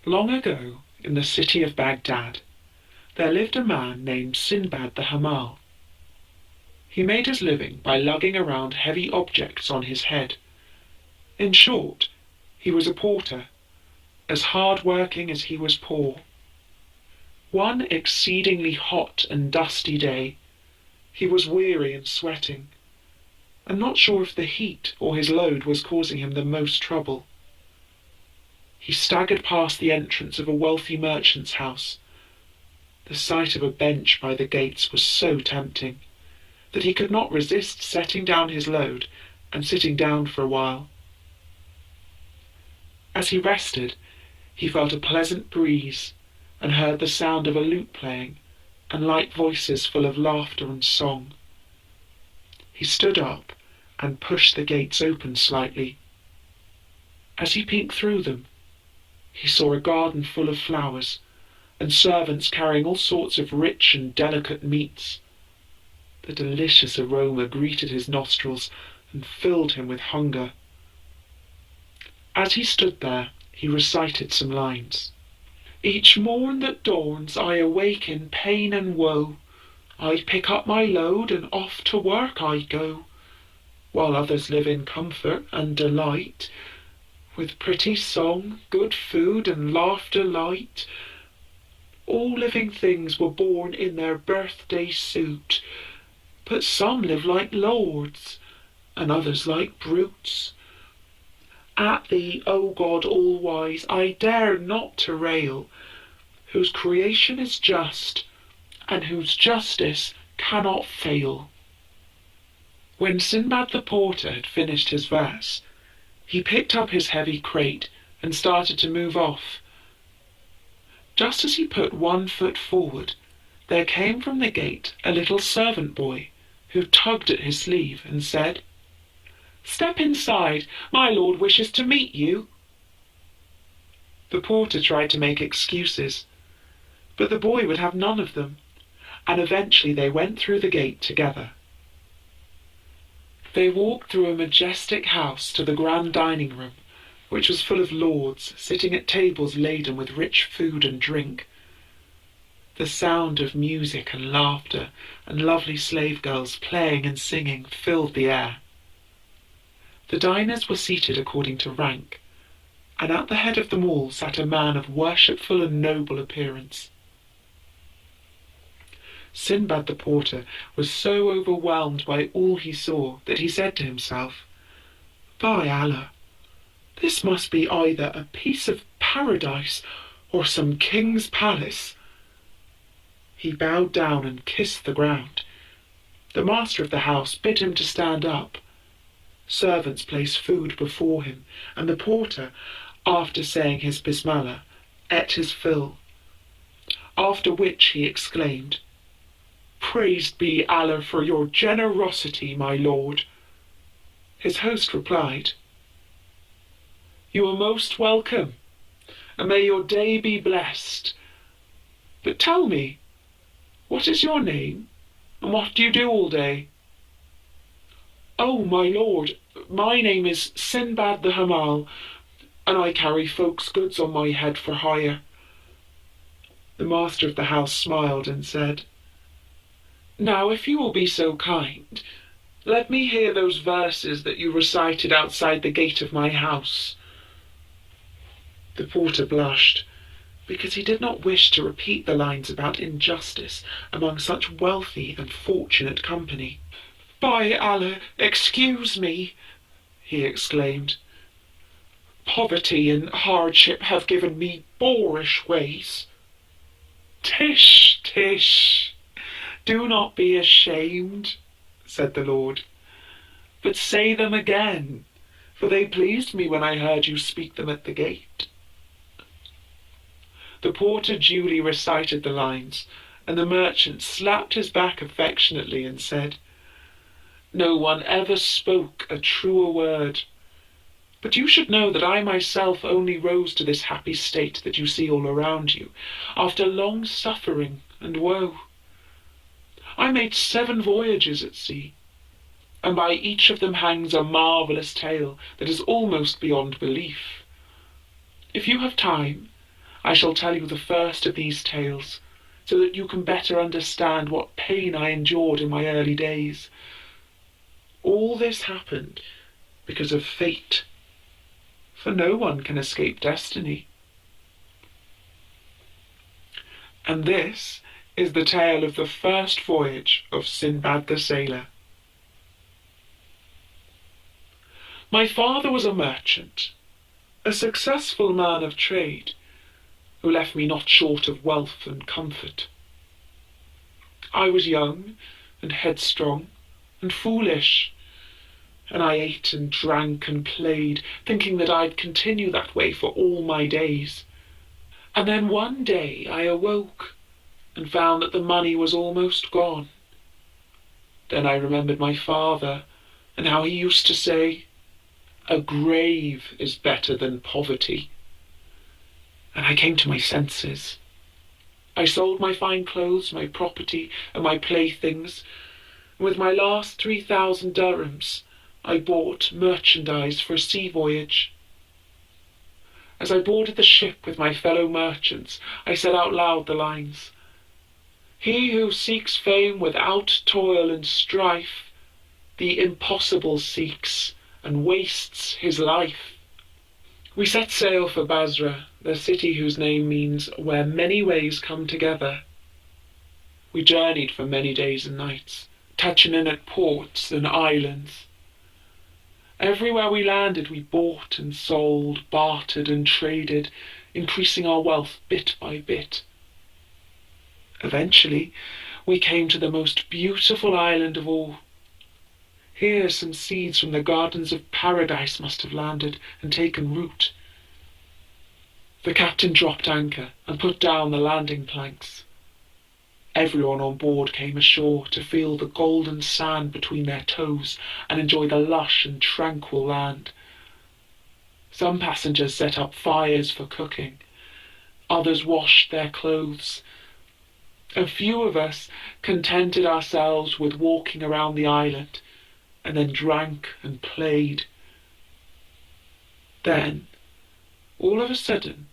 Long ago, in the city of Baghdad, there lived a man named Sinbad the Hamal. He made his living by lugging around heavy objects on his head. In short, he was a porter, as hard-working as he was poor. One exceedingly hot and dusty day, he was weary and sweating, and not sure if the heat or his load was causing him the most trouble. He staggered past the entrance of a wealthy merchant's house. The sight of a bench by the gates was so tempting that he could not resist setting down his load and sitting down for a while. As he rested, he felt a pleasant breeze and heard the sound of a lute playing and light voices full of laughter and song. He stood up and pushed the gates open slightly. As he peeked through them, he saw a garden full of flowers and servants carrying all sorts of rich and delicate meats. The delicious aroma greeted his nostrils and filled him with hunger. As he stood there, he recited some lines. Each morn that dawns I awake in pain and woe. I pick up my load and off to work I go, while others live in comfort and delight, with pretty song, good food and laughter light. All living things were born in their birthday suit, but some live like lords and others like brutes. At thee, O God all-wise, I dare not to rail, whose creation is just, and whose justice cannot fail. When Sinbad the porter had finished his verse, he picked up his heavy crate and started to move off. Just as he put one foot forward, there came from the gate a little servant boy, who tugged at his sleeve and said, "Step inside, my lord wishes to meet you." The porter tried to make excuses, but the boy would have none of them, and eventually they went through the gate together. They walked through a majestic house to the grand dining room, which was full of lords sitting at tables laden with rich food and drink. The sound of music and laughter and lovely slave girls playing and singing filled the air. The diners were seated according to rank, and at the head of them all sat a man of worshipful and noble appearance. Sinbad the porter was so overwhelmed by all he saw that he said to himself, "By Allah, this must be either a piece of paradise or some king's palace." He bowed down and kissed the ground. The master of the house bid him to stand up. Servants placed food before him, and the porter, after saying his bismillah, ate his fill, after which he exclaimed, "Praised be Allah for your generosity, my lord." His host replied, "You are most welcome, and may your day be blessed. But tell me, what is your name, and what do you do all day?" "Oh, my lord, my name is Sinbad the Hamal, and I carry folks' goods on my head for hire." The master of the house smiled and said, "Now, if you will be so kind, let me hear those verses that you recited outside the gate of my house." The porter blushed, because he did not wish to repeat the lines about injustice among such wealthy and fortunate company. "By Allah, excuse me," he exclaimed. "Poverty and hardship have given me boorish ways." "Tish, tish, do not be ashamed," said the Lord, "but say them again, for they pleased me when I heard you speak them at the gate." The porter duly recited the lines, and the merchant slapped his back affectionately and said, "No one ever spoke a truer word. But you should know that I myself only rose to this happy state that you see all around you, after long suffering and woe. I made 7 voyages at sea, and by each of them hangs a marvellous tale that is almost beyond belief. If you have time, I shall tell you the first of these tales, so that you can better understand what pain I endured in my early days. All this happened because of fate, for no one can escape destiny. And this is the tale of the first voyage of Sinbad the Sailor. My father was a merchant, a successful man of trade, who left me not short of wealth and comfort. I was young and headstrong and foolish, and I ate and drank and played, thinking that I'd continue that way for all my days. And then one day I awoke and found that the money was almost gone. Then I remembered my father and how he used to say, "A grave is better than poverty." And I came to my senses. I sold my fine clothes, my property, and my playthings, and with my last 3,000 dirhams, I bought merchandise for a sea voyage. As I boarded the ship with my fellow merchants, I said out loud the lines, "He who seeks fame without toil and strife, the impossible seeks and wastes his life." We set sail for Basra, the city whose name means "where many ways come together." We journeyed for many days and nights, touching in at ports and islands. Everywhere we landed we bought and sold, bartered and traded, increasing our wealth bit by bit. Eventually we came to the most beautiful island of all. Here some seeds from the gardens of paradise must have landed and taken root. The captain dropped anchor and put down the landing planks. Everyone on board came ashore to feel the golden sand between their toes and enjoy the lush and tranquil land. Some passengers set up fires for cooking. Others washed their clothes. A few of us contented ourselves with walking around the island, and then drank and played. Then, all of a sudden,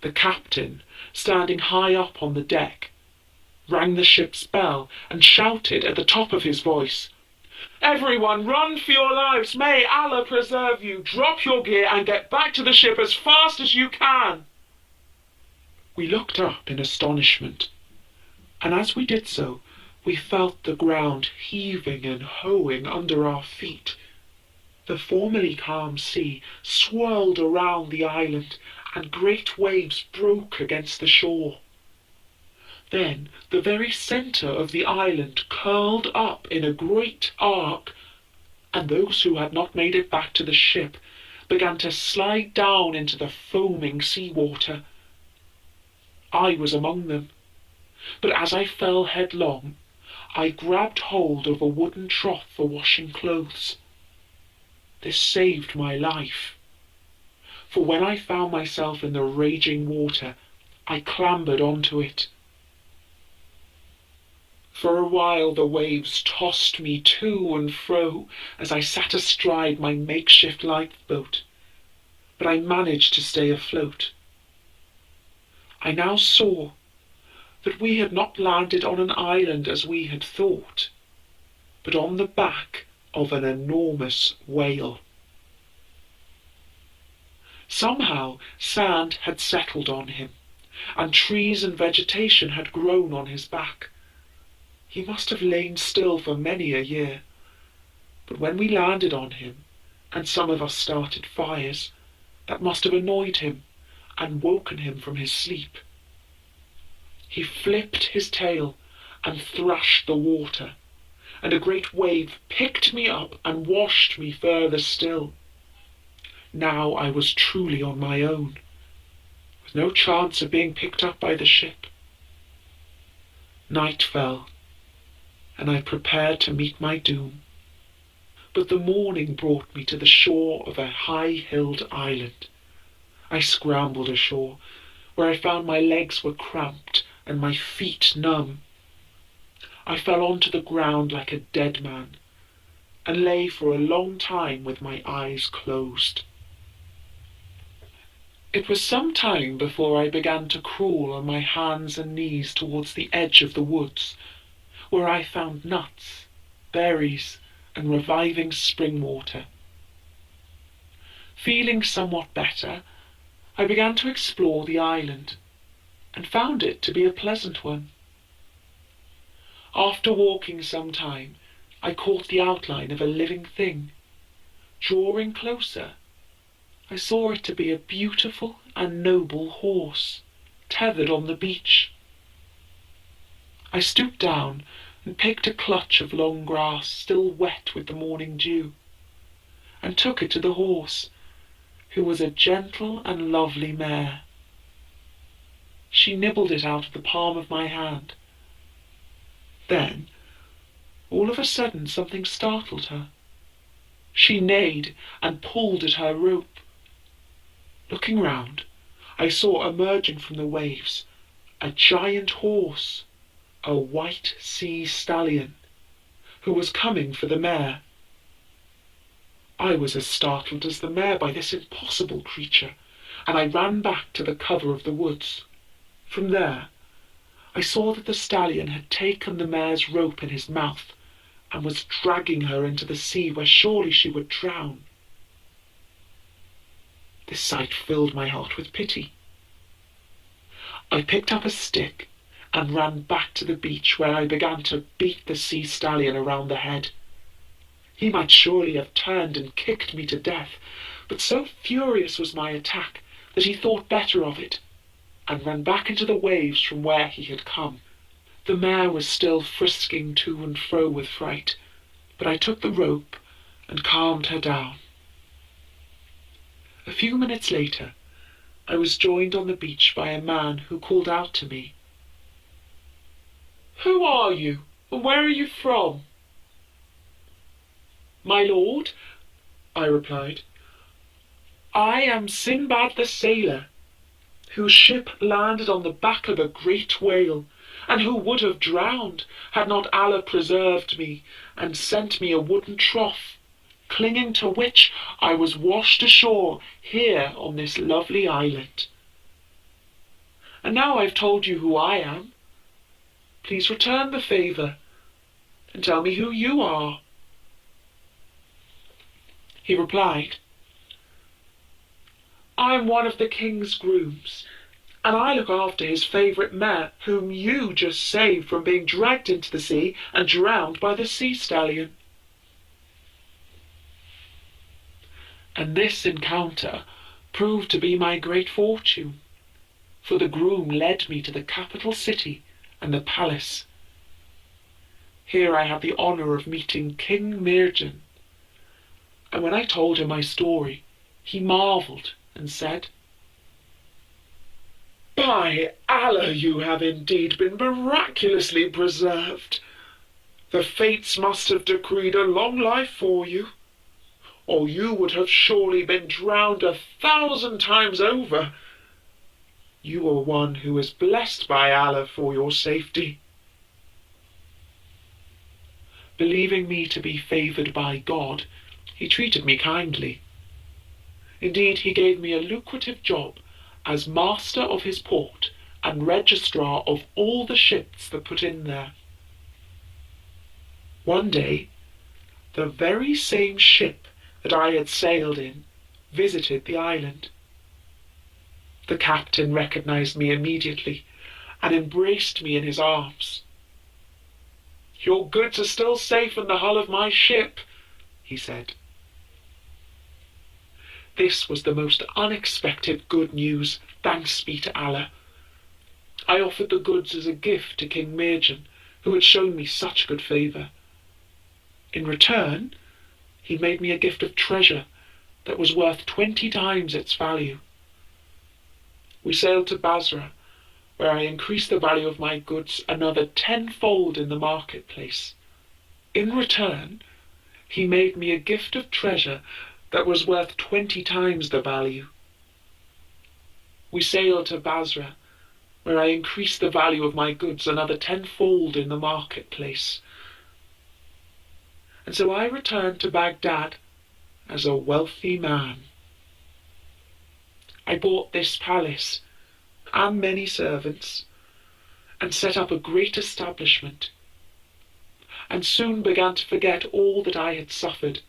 the captain, standing high up on the deck, rang the ship's bell and shouted at the top of his voice, "Everyone, run for your lives! May Allah preserve you! Drop your gear and get back to the ship as fast as you can!" We looked up in astonishment, and as we did so, we felt the ground heaving and hoeing under our feet. The formerly calm sea swirled around the island, and great waves broke against the shore. Then the very centre of the island curled up in a great arc, and those who had not made it back to the ship began to slide down into the foaming seawater. I was among them, but as I fell headlong, I grabbed hold of a wooden trough for washing clothes. This saved my life, for when I found myself in the raging water, I clambered onto it. For a while the waves tossed me to and fro as I sat astride my makeshift lifeboat, but I managed to stay afloat. I now saw that we had not landed on an island as we had thought, but on the back of an enormous whale. Somehow sand had settled on him, and trees and vegetation had grown on his back. He must have lain still for many a year, but when we landed on him, and some of us started fires, that must have annoyed him and woken him from his sleep. He flipped his tail and thrashed the water, and a great wave picked me up and washed me further still. Now I was truly on my own, with no chance of being picked up by the ship. Night fell, and I prepared to meet my doom. But the morning brought me to the shore of a high-hilled island. I scrambled ashore, where I found my legs were cramped and my feet numb. I fell onto the ground like a dead man, and lay for a long time with my eyes closed. It was some time before I began to crawl on my hands and knees towards the edge of the woods, where I found nuts, berries, and reviving spring water. Feeling somewhat better, I began to explore the island, and found it to be a pleasant one. After walking some time, I caught the outline of a living thing. Drawing closer, I saw it to be a beautiful and noble horse, tethered on the beach. I stooped down and picked a clutch of long grass still wet with the morning dew, and took it to the horse, who was a gentle and lovely mare. She nibbled it out of the palm of my hand. Then, all of a sudden, something startled her. She neighed and pulled at her rope. Looking round, I saw emerging from the waves a giant horse, a white sea stallion, who was coming for the mare. I was as startled as the mare by this impossible creature, and I ran back to the cover of the woods. From there, I saw that the stallion had taken the mare's rope in his mouth and was dragging her into the sea where surely she would drown. This sight filled my heart with pity. I picked up a stick and ran back to the beach, where I began to beat the sea stallion around the head. He might surely have turned and kicked me to death, but so furious was my attack that he thought better of it, and ran back into the waves from where he had come. The mare was still frisking to and fro with fright, but I took the rope and calmed her down. A few minutes later, I was joined on the beach by a man who called out to me, "Who are you, and where are you from?" "My lord," I replied, "I am Sinbad the Sailor, whose ship landed on the back of a great whale, and who would have drowned had not Allah preserved me and sent me a wooden trough, clinging to which I was washed ashore here on this lovely island. And now I've told you who I am. Please return the favour and tell me who you are." He replied, "I'm one of the king's grooms, and I look after his favourite mare, whom you just saved from being dragged into the sea and drowned by the sea stallion." And this encounter proved to be my great fortune, for the groom led me to the capital city and the palace. Here I had the honour of meeting King Mirjan, and when I told him my story, he marvelled and said, "By Allah, you have indeed been miraculously preserved. The fates must have decreed a long life for you, or you would have surely been drowned 1,000 times over. You are one who is blessed by Allah for your safety." Believing me to be favoured by God, he treated me kindly. Indeed, he gave me a lucrative job as master of his port and registrar of all the ships that put in there. One day, the very same ship that I had sailed in visited the island. The captain recognized me immediately and embraced me in his arms. "Your goods are still safe in the hull of my ship," he said. This was the most unexpected good news, thanks be to Allah. I offered the goods as a gift to King Mirjan, who had shown me such good favour. In return, he made me a gift of treasure that was worth 20 times its value. We sailed to Basra, where I increased the value of my goods another 10-fold in the marketplace. In return, he made me a gift of treasure that was worth 20 times the value. We sailed to Basra, where I increased the value of my goods another 10-fold in the marketplace. And so I returned to Baghdad as a wealthy man. I bought this palace, and many servants, and set up a great establishment, and soon began to forget all that I had suffered,